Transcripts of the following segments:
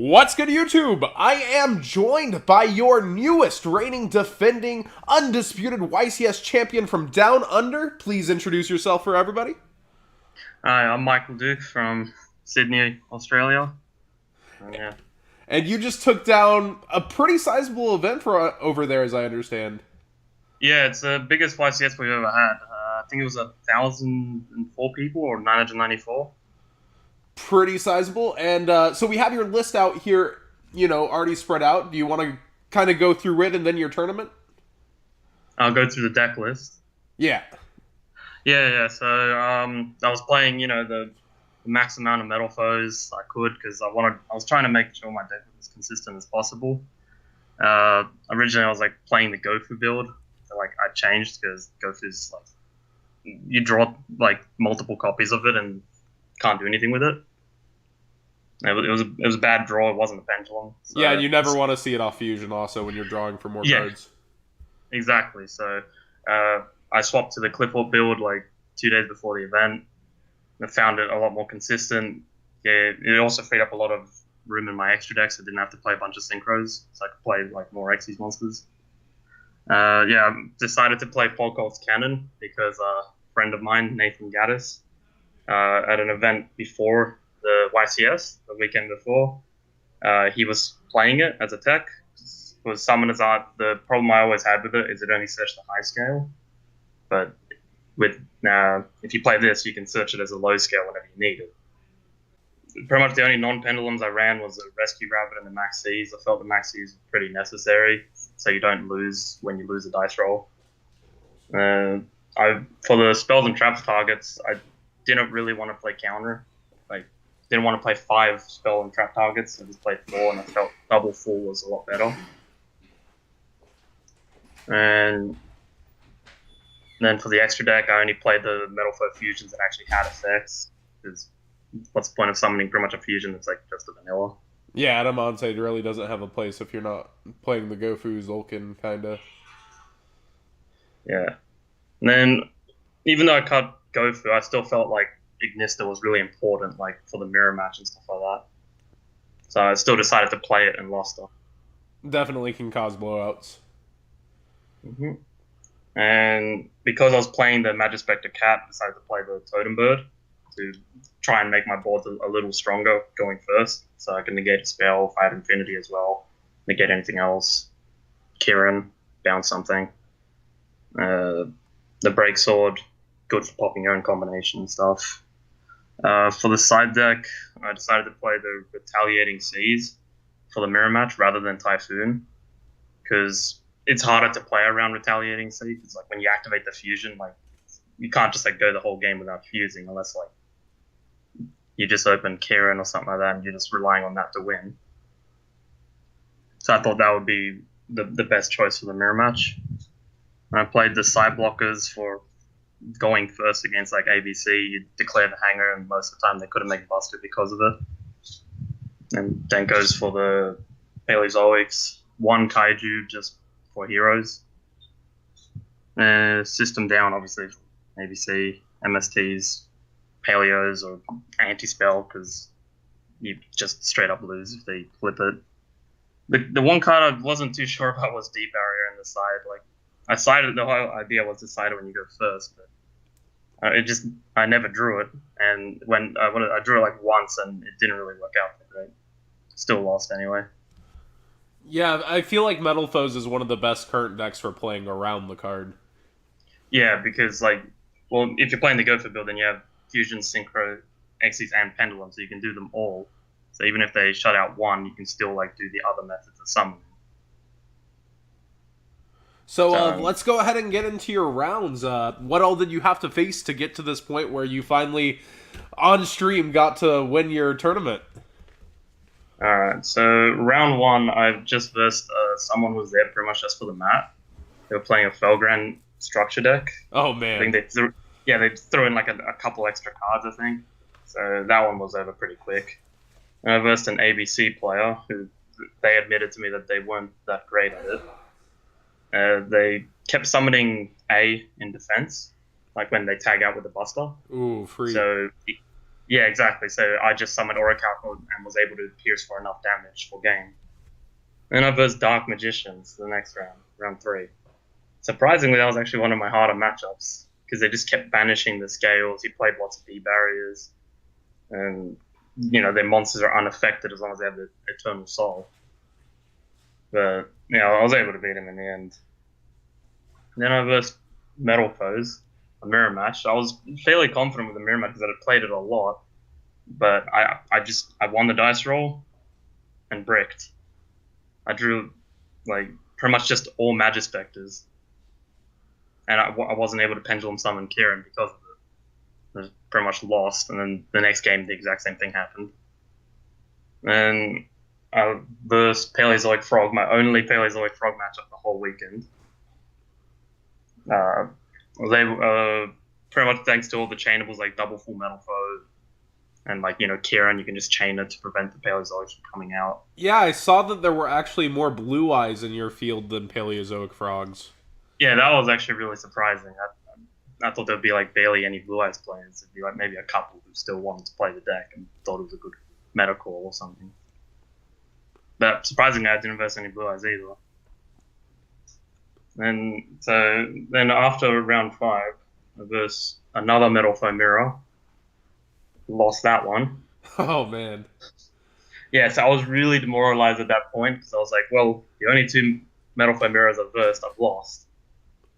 What's good, YouTube? I am joined by your newest reigning, defending, undisputed YCS champion from Down Under. Please introduce yourself for everybody. Hi, I'm Michael Duke from Sydney, Australia. Yeah, And you just took down a pretty sizable event for over there, as I understand. yeah, it's the biggest YCS we've ever had. I think it was 1,004 people or 994. Pretty sizable. And so we have your list out here, already spread out. Do you want to kind of go through it and then your tournament? I'll go through the deck list. Yeah. Yeah. So I was playing, the max amount of Metalfoes I could because I was trying to make sure my deck was as consistent as possible. Originally, I was like playing the Gofu build. So, I changed because Gofu's you draw multiple copies of it and can't do anything with it. It was a bad draw. It wasn't a pendulum. So, Yeah, you never want to see it off Fusion also when you're drawing for more cards. Exactly. So I swapped to the Clipboard build 2 days before the event. I found it a lot more consistent. Yeah, it also freed up a lot of room in my extra decks. I didn't have to play a bunch of synchros, so I could play more Xyz monsters. I decided to play Polkol's Cannon because a friend of mine, Nathan Gaddis, at an event before the YCS, the weekend before, he was playing it as a tech. For Summoner's Art, the problem I always had with it is it only searched the high scale. But with if you play this, you can search it as a low scale whenever you need it. Pretty much the only non-pendulums I ran was the Rescue Rabbit and the Max C's. I felt the Max C's were pretty necessary, so you don't lose when you lose a dice roll. For the spells and traps targets, I didn't really want to play counter. Didn't want to play 5 spell and trap targets. I just played 4, and I felt double 4 was a lot better. And then for the extra deck, I only played the Metalfoes fusions that actually had effects. Because what's the point of summoning pretty much a fusion that's just a vanilla? Yeah, Adamante really doesn't have a place if you're not playing the Gofu Zulkin kind of. Yeah. And then, even though I cut Gofu, I still felt like Ignista was really important, for the mirror match and stuff like that. So I still decided to play it and lost it. Definitely can cause blowouts. Mm-hmm. And because I was playing the Magispector Cat, I decided to play the Totem Bird to try and make my board a little stronger going first, so I can negate a spell if I had Infinity as well, negate anything else. Kieran, bounce something. The Break Sword, good for popping your own combination and stuff. For the side deck, I decided to play the Retaliating Seas for the mirror match rather than Typhoon, because it's harder to play around Retaliating Seas. It's when you activate the fusion, you can't just go the whole game without fusing unless you just open Kieran or something like that and you're just relying on that to win. So I thought that would be the best choice for the mirror match. And I played the side blockers for going first against ABC. You declare the hanger, and most of the time they couldn't make Buster because of it. And then goes for the Paleozoics, 1 Kaiju just for heroes. System down, obviously, ABC, MSTs, Paleos, or Anti-Spell, because you just straight up lose if they flip it. The one card I wasn't too sure about was Deep Barrier in the side. I sided, the whole idea was to side it when you go first, but I never drew it, and when I drew it once, and it didn't really work out that great. Still lost anyway. Yeah, I feel like Metalfoes is one of the best current decks for playing around the card. Yeah, because if you're playing the Gopher build, then you have Fusion, Synchro, Xyz, and Pendulum, so you can do them all. So even if they shut out one, you can still do the other methods of summoning. So let's go ahead and get into your rounds. What all did you have to face to get to this point where you finally, on stream, got to win your tournament? Alright, so round 1, I've just versed someone who was there pretty much just for the mat. They were playing a Felgran structure deck. Oh, man. I think they threw in a couple extra cards, I think. So that one was over pretty quick. And I versed an ABC player who they admitted to me that they weren't that great at it. They kept summoning A in defense, when they tag out with the Buster. Ooh, free. So Yeah, exactly. So I just summoned Orichalcum and was able to pierce for enough damage for game. Then I versed Dark Magicians the next round, round 3. Surprisingly, that was actually one of my harder matchups because they just kept banishing the scales. He played lots of D barriers, and their monsters are unaffected as long as they have the Eternal Soul. But I was able to beat him in the end. Then I versed Metalfoes, a mirror match. I was fairly confident with the mirror match because I had played it a lot, but I won the dice roll and bricked. I drew like pretty much just all Magispectors, and I wasn't able to pendulum summon Kieran because of it. I was pretty much lost, and then the next game the exact same thing happened. And I versed Paleozoic Frog, my only Paleozoic Frog matchup the whole weekend. Was able, pretty much thanks to all the chainables like double full metal foe and Kieran, you can just chain it to prevent the Paleozoics from coming out. Yeah, I saw that there were actually more blue eyes in your field than Paleozoic frogs. Yeah, that was actually really surprising. I thought there'd be like barely any blue eyes players. It'd be like maybe a couple who still wanted to play the deck and thought it was a good meta call or something. But surprisingly, I didn't verse any blue eyes either. And so then after round 5, I versed another Metalfoe mirror. Lost that one. Oh man. Yeah, so I was really demoralized at that point because I was like, well, the only 2 Metalfoe mirrors I've versed, I've lost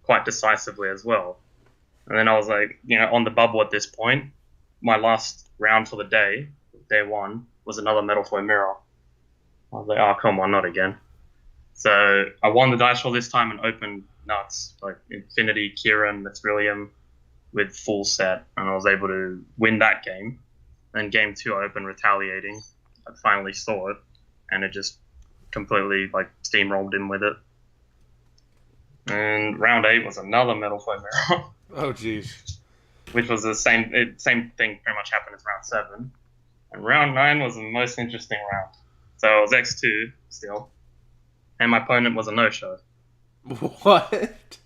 quite decisively as well. And then I was like, on the bubble at this point, my last round for the day 1, was another Metalfoe mirror. I was like, oh, come on, not again. So I won the dice roll this time and opened nuts, like Infinity, Kieran, Mithrilium with full set, and I was able to win that game. Then game 2, I opened Retaliating. I finally saw it, and it just completely steamrolled in with it. And round 8 was another Metalfoe mirror. Oh jeez. Which was the same thing pretty much happened as round 7. And round 9 was the most interesting round. So I was X2 still, and my opponent was a no-show. What?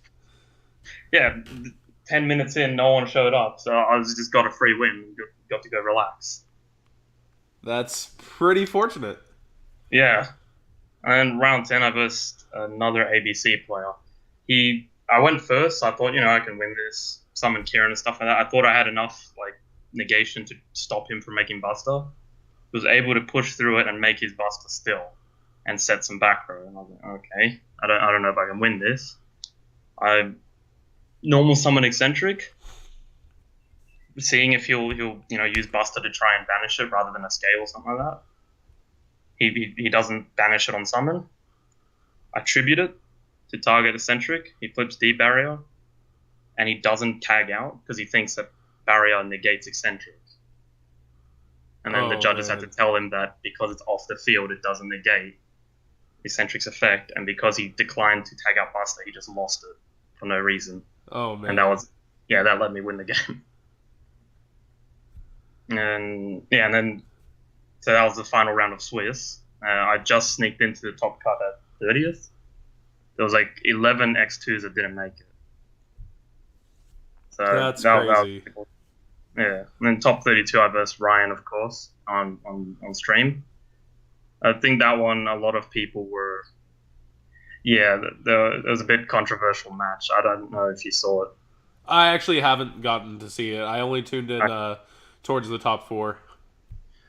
Yeah, 10 minutes in, no one showed up, so I just got a free win. Got to go relax. That's pretty fortunate. Yeah. And round 10, I versed another ABC player. I went first, so I thought, I can win this, summon Kieran and stuff like that. I thought I had enough negation to stop him from making Buster. Was able to push through it and make his Buster still, and set some back row. And I was like, okay, I don't know if I can win this. I normal summon Eccentric, seeing if he'll use Buster to try and banish it rather than a scale or something like that. He doesn't banish it on summon. I tribute it to target Eccentric. He flips D barrier, and he doesn't tag out because he thinks that barrier negates Eccentric. And then the judges had to tell him that because it's off the field, it doesn't negate Eccentric's effect, and because he declined to tag out Buster, he just lost it for no reason. Oh man. And that let me win the game. And then so that was the final round of Swiss. I just sneaked into the top cut at 30th. There was 11 X2s that didn't make it. So that's crazy. Yeah, and then top 32, I versed Ryan, of course, on stream. I think that one, a lot of people were, it was a bit controversial match. I don't know if you saw it. I actually haven't gotten to see it. I only tuned in towards the top 4.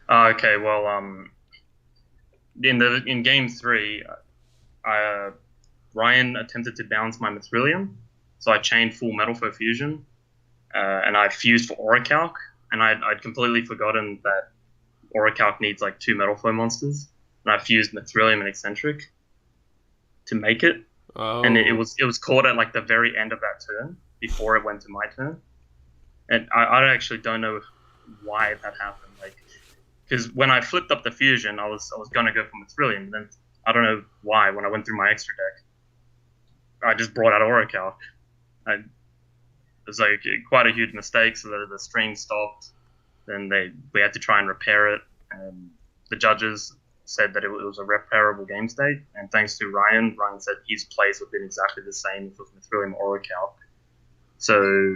Okay, well, in game 3, Ryan attempted to bounce my Mithrilium, so I chained full Metalfoe Fusion. And I fused for Orichalc, and I'd completely forgotten that Orichalc needs 2 Metalfoe monsters, and I fused Mithrilium and Eccentric to make it. Oh. And it was caught at the very end of that turn before it went to my turn, and I actually don't know why that happened. Because when I flipped up the fusion, I was gonna go for Mithrilium, then I don't know why when I went through my extra deck, I just brought out Orichalc. It was quite a huge mistake, so the stream stopped. Then we had to try and repair it, and the judges said that it was a repairable game state. And thanks to Ryan said his plays would have been exactly the same if it was Mithrilium or Orichalc. So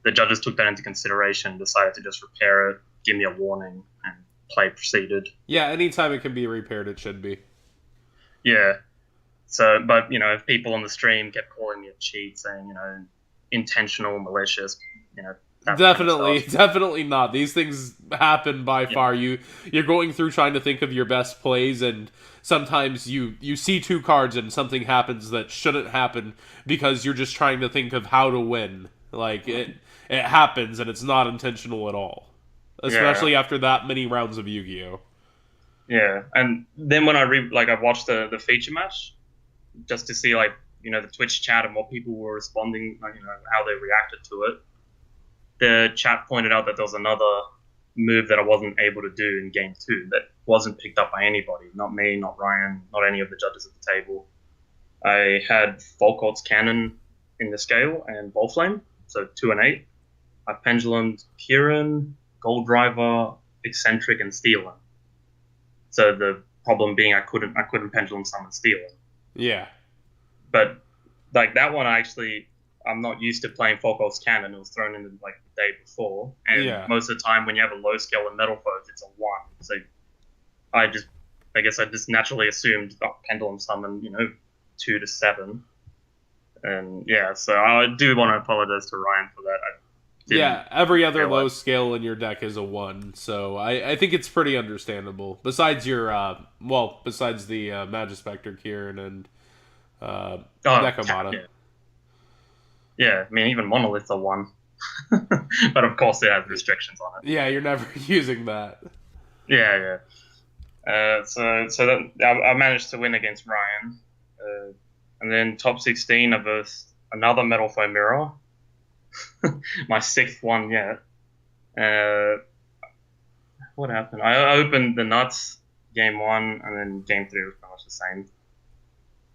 the judges took that into consideration, decided to just repair it, give me a warning, and play proceeded. Yeah, anytime it can be repaired, it should be. Yeah. So, but if people on the stream kept calling me a cheat, saying intentional, malicious, that kind of Definitely, stuff. definitely not. These things happen by Yeah. far. You're going through trying to think of your best plays, and sometimes you see two cards and something happens that shouldn't happen because you're just trying to think of how to win. Like it happens, and it's not intentional at all. Yeah. Especially after that many rounds of Yu-Gi-Oh. Yeah. And then when I watched the feature match just to see the Twitch chat and what people were responding, how they reacted to it. The chat pointed out that there was another move that I wasn't able to do in game 2 that wasn't picked up by anybody, not me, not Ryan, not any of the judges at the table. I had Volkort's Cannon in the scale and Volflame, so 2 and 8. I pendulumed Kieran, Gold Driver, Eccentric, and Stealer. So the problem being I couldn't pendulum summon Stealer. Yeah. But that one, I'm not used to playing Volkort's Cannon. It was thrown in the day before, and most of the time when you have a low scale in Metalfoes, it's a 1. So I guess I just naturally assumed pendulum summon 2 to 7, and yeah. So I do want to apologize to Ryan for that. Yeah, every other low scale in your deck is a 1, so I think it's pretty understandable. Besides your, besides the Magispector Kieran and Nekomata. Yeah, I mean, even Monolith's a 1. But of course it has restrictions on it. Yeah, you're never using that. Yeah. So that I managed to win against Ryan. And then top 16, I versed another Metalfoe Mirror. My 6th one yet. What happened? I opened the nuts game 1, and then game 3 was pretty much the same.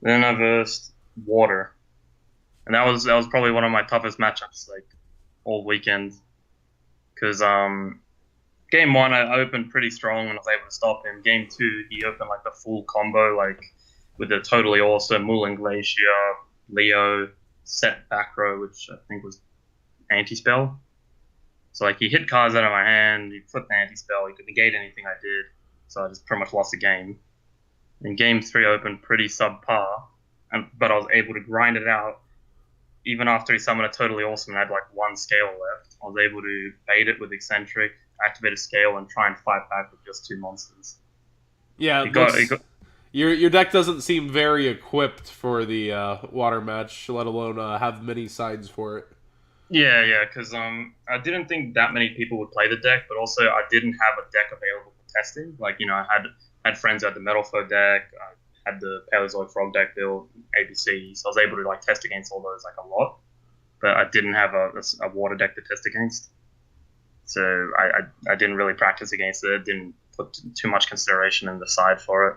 Then I versed Water, and that was probably one of my toughest matchups all weekend, because game 1 I opened pretty strong and I was able to stop him. Game 2 he opened the full combo with the totally awesome Moulin Glacier, Leo, set back row, which I think was anti-spell. So he hit cards out of my hand, he flipped the anti-spell, he could negate anything I did, so I just pretty much lost the game. And game 3 opened pretty subpar, but I was able to grind it out. Even after he summoned a totally awesome and had 1 scale left, I was able to bait it with Eccentric, activate a scale, and try and fight back with just 2 monsters. Yeah, your deck doesn't seem very equipped for the water match, let alone have many sides for it. Yeah, because I didn't think that many people would play the deck, but also I didn't have a deck available for testing. I had friends who had the Metalfoe deck, I had the Paleozoic Frog deck build, ABC, so I was able to test against all those a lot, but I didn't have a water deck to test against. So I didn't really practice against it, didn't put too much consideration in the side for it.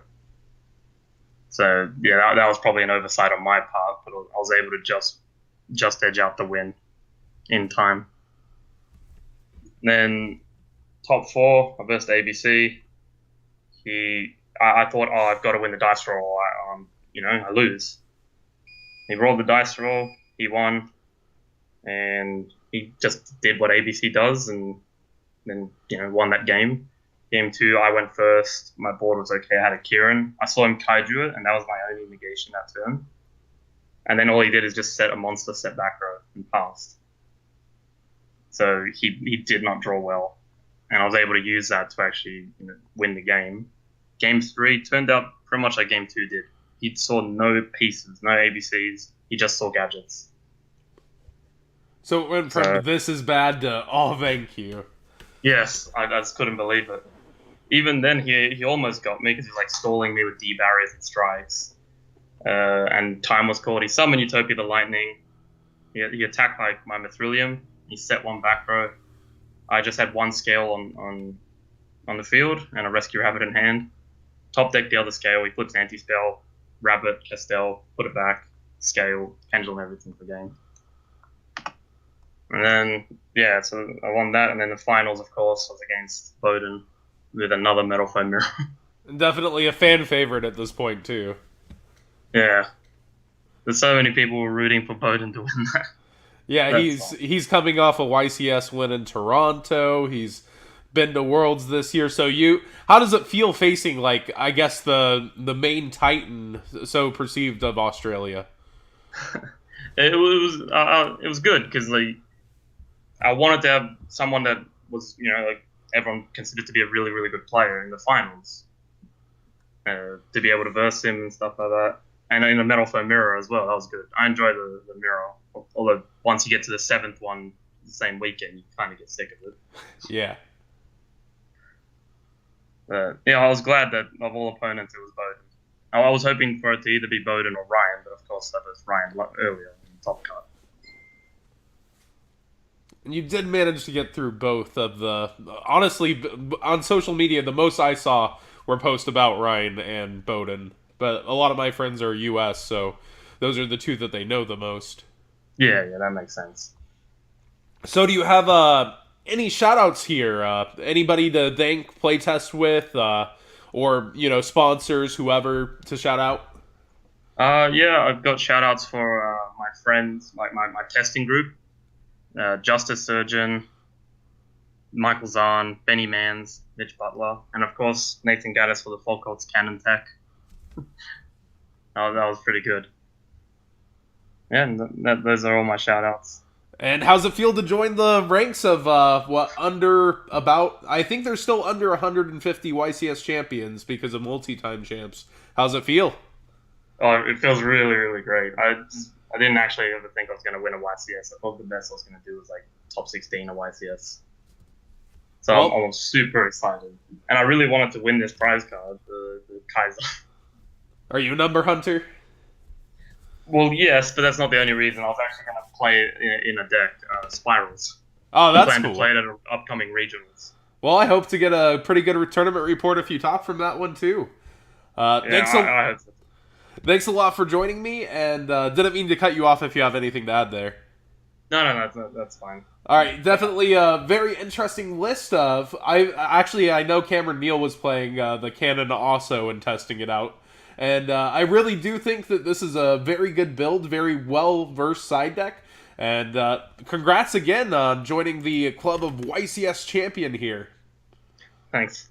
So yeah, that was probably an oversight on my part, but I was able to just edge out the win in time. Then top 4, I versed ABC. I thought, I've got to win the dice roll. I lose. He rolled the dice roll. He won, and he just did what ABC does, and then won that game. Game 2, I went first. My board was okay. I had a Kieran. I saw him kaiju it, and that was my only negation that turn. And then all he did is just set a monster, set back row, and passed. So he did not draw well, and I was able to use that to actually win the game. Game 3 turned out pretty much like Game 2 did. He saw no pieces, no ABCs. He just saw gadgets. So it went from this is bad to thank you. Yes, I just couldn't believe it. Even then, he almost got me because he was stalling me with D barriers and strikes. And time was called. He summoned Utopia the Lightning. He attacked my Mithrilium. He set 1 back row. I just had 1 scale on the field and a Rescue Rabbit in hand. Top deck the other scale. He flips anti-spell, Rabbit, Castell, put it back, scale, pendulum, everything for game. And then, so I won that. And then the finals, of course, was against Bowden with another Metalfoe Mirror. Definitely a fan favorite at this point, too. Yeah. There's so many people were rooting for Bowden to win that. Yeah, That's he's coming off a YCS win in Toronto. He's been to Worlds this year. So how does it feel facing, like, I guess the main titan, so perceived, of Australia? it was good because like I wanted to have someone that was like everyone considered to be a really really good player in the finals, to be able to verse him and stuff like that. And in the Metalfoes mirror as well, that was good. I enjoy the mirror. Although once you get to the seventh one the same weekend, you kind of get sick of it. Yeah. Yeah, I was glad that of all opponents it was Bowden. I was hoping for it to either be Bowden or Ryan, but of course that was Ryan earlier in the top cut. And you did manage to get through both of the... Honestly, on social media, the most I saw were posts about Ryan and Bowden. But a lot of my friends are US, so those are the two that they know the most. Yeah, that makes sense. So do you have any shout-outs here? Anybody to thank, playtest with, or, sponsors, whoever, to shout out? Yeah, I've got shout-outs for my friends, like my testing group. Justice Surgeon, Michael Zahn, Benny Mans, Mitch Butler, and of course Nathan Gaddis for the Falkholtz Cannon Tech. That was pretty good. Yeah, and those are all my shout-outs. And how's it feel to join the ranks of, I think there's still under 150 YCS champions because of multi-time champs. How's it feel? Oh, it feels really, really great. I didn't actually ever think I was going to win a YCS. I thought the best I was going to do was like top 16 at YCS. So I was super excited. And I really wanted to win this prize card, the Kaiser. Are you a number hunter? Well, yes, but that's not the only reason. I was actually going to play it in a deck, Spirals. Oh, that's plan cool. To play it at upcoming regionals. Well, I hope to get a pretty good tournament report if you talk from that one, too. Thanks a lot for joining me, and didn't mean to cut you off if you have anything to add there. No, that's fine. All right, definitely a very interesting list of... I know Cameron Neal was playing the Cannon also and testing it out. And I really do think that this is a very good build, very well-versed side deck. And congrats again on joining the club of YCS champion here. Thanks.